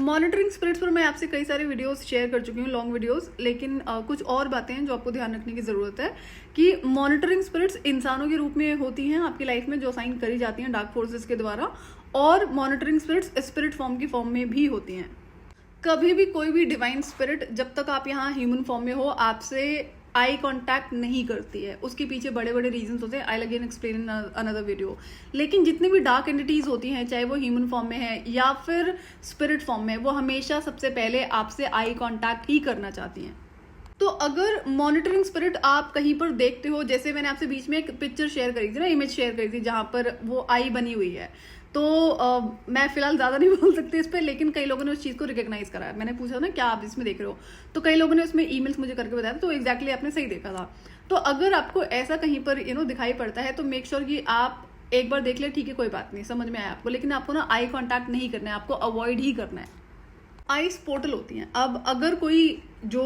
Monitoring spirits पर मैं आपसे कई सारे वीडियोस शेयर कर चुकी हूँ, लॉन्ग वीडियोस। लेकिन कुछ और बातें हैं जो आपको ध्यान रखने की ज़रूरत है कि मॉनिटरिंग स्पिरिट्स इंसानों के रूप में होती हैं आपकी लाइफ में, जो असाइन करी जाती हैं डार्क फोर्सेस के द्वारा, और मॉनिटरिंग स्पिरिट्स स्पिरिट फॉर्म की फॉर्म में भी होती हैं। कभी भी कोई भी डिवाइन स्पिरिट जब तक आप यहाँ ह्यूमन फॉर्म में हो आपसे आई कांटेक्ट नहीं करती है। उसके पीछे बड़े बड़े रीजंस होते हैं, I again explain in another video. लेकिन जितनी भी डार्क एंटिटीज होती हैं, चाहे वो ह्यूमन फॉर्म में है या फिर स्पिरिट फॉर्म में, वो हमेशा सबसे पहले आपसे आई कांटेक्ट ही करना चाहती हैं। तो अगर मॉनिटरिंग स्पिरिट आप कहीं पर देखते हो, जैसे मैंने आपसे बीच में एक पिक्चर शेयर करी थी ना, इमेज शेयर करी थी जहां पर वो आई बनी हुई है, तो मैं फिलहाल ज़्यादा नहीं बोल सकती इस पर, लेकिन कई लोगों ने उस चीज़ को रिकॉग्नाइज करा है। मैंने पूछा ना क्या आप इसमें देख रहे हो, तो कई लोगों ने उसमें ईमेल्स मुझे करके बताया, तो एग्जैक्टली आपने सही देखा था। तो अगर आपको ऐसा कहीं पर दिखाई पड़ता है तो मेक श्योर कि आप एक बार देख ले, ठीक है कोई बात नहीं, समझ में आया आपको, लेकिन आपको ना आई कॉन्टैक्ट नहीं करना है, आपको अवॉइड ही करना है। आइस पोर्टल होती हैं। अब अगर कोई जो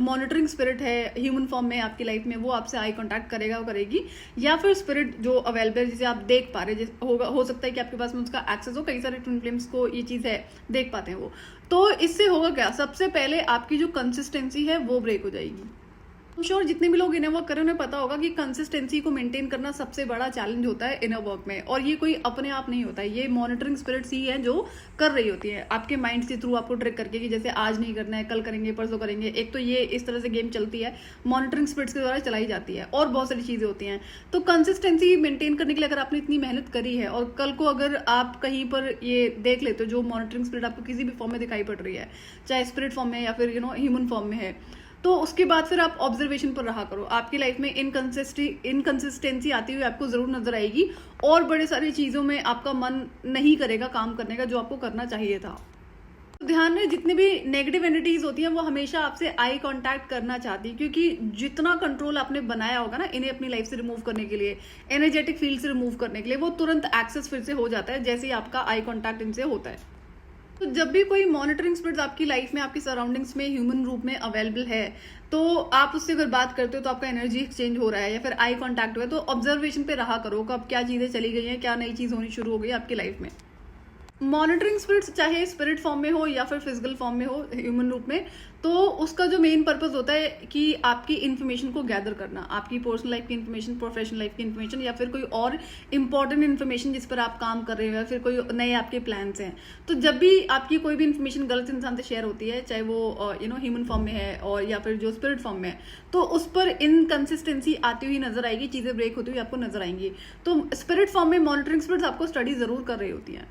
मॉनिटरिंग स्पिरिट है ह्यूमन फॉर्म में आपकी लाइफ में, वो आपसे आई कांटेक्ट करेगा, वो करेगी, या फिर स्पिरिट जो अवेलेबल है जिसे आप देख पा रहे होगा, हो सकता है कि आपके पास में उसका एक्सेस हो, कई सारे ट्विन फ्लेम्स को ये चीज़ है, देख पाते हैं वो। तो इससे होगा क्या, सबसे पहले आपकी जो कंसिस्टेंसी है वो ब्रेक हो जाएगी। श्योर जितने भी लोग इनर वर्क करें उन्हें पता होगा कि कंसिस्टेंसी को मेंटेन करना सबसे बड़ा चैलेंज होता है इनर वर्क में, और ये कोई अपने आप नहीं होता है, ये मॉनिटरिंग स्पिरिट्स ही हैं जो कर रही होती है आपके माइंड के थ्रू, आपको ट्रिक करके कि जैसे आज नहीं करना है, कल करेंगे, परसों करेंगे। एक तो ये इस तरह से गेम चलती है, मॉनिटरिंग स्पिरिट्स के द्वारा चलाई जाती है, और बहुत सारी चीज़ें होती हैं। तो कंसिस्टेंसी मेंटेन करने के लिए अगर आपने इतनी मेहनत करी है, और कल को अगर आप कहीं पर ये देख लेते हो जो मॉनिटरिंग स्पिरिट आपको किसी भी फॉर्म में दिखाई पड़ रही है, चाहे स्पिरिट फॉर्म में या फिर ह्यूमन फॉर्म में है, तो उसके बाद फिर आप ऑब्जर्वेशन पर रहा करो। आपकी लाइफ में इनकंसिस्टेंसी आती हुई आपको जरूर नजर आएगी, और बड़े सारी चीजों में आपका मन नहीं करेगा काम करने का जो आपको करना चाहिए था। तो ध्यान में जितनी भी नेगेटिव एनर्जीज होती हैं वो हमेशा आपसे आई कांटेक्ट करना चाहती है, क्योंकि जितना कंट्रोल आपने बनाया होगा ना इन्हें अपनी लाइफ से रिमूव करने के लिए, एनर्जेटिक फील्ड से रिमूव करने के लिए, वो तुरंत एक्सेस फिर से हो जाता है जैसे ही आपका आई कांटेक्ट इनसे होता है। तो जब भी कोई मॉनिटरिंग स्पिरिट आपकी लाइफ में, आपकी सराउंडिंग्स में ह्यूमन रूप में अवेलेबल है, तो आप उससे अगर बात करते हो तो आपका एनर्जी एक्सचेंज हो रहा है या फिर आई कांटेक्ट हुआ है, तो ऑब्जर्वेशन पे रहा करो कब क्या चीजें चली गई हैं, क्या नई चीज होनी शुरू हो गई आपकी लाइफ में। मॉनिटरिंग स्पिरिट्स चाहे स्पिरिट फॉर्म में हो या फिर फिजिकल फॉर्म में हो, ह्यूमन रूप में, तो उसका जो मेन पर्पस होता है कि आपकी इन्फॉर्मेशन को गैदर करना, आपकी पर्सनल लाइफ की इन्फॉर्मेशन, प्रोफेशनल लाइफ की इन्फॉर्मेशन, या फिर कोई और इंपॉर्टेंट इन्फॉर्मेशन जिस पर आप काम कर रहे हो, या फिर कोई नए आपके प्लान्स हैं। तो जब भी आपकी कोई भी इन्फॉर्मेशन गलत इंसान से शेयर होती है, चाहे वो ह्यूमन फॉर्म में है और या फिर जो स्पिरिट फॉर्म में है, तो उस पर इनकंसिस्टेंसी आती हुई नजर आएगी, चीजें ब्रेक होती हुई आपको नजर आएंगी। तो स्पिरिट फॉर्म में मॉनिटरिंग स्पिरिट्स आपको स्टडी जरूर कर रही होती है।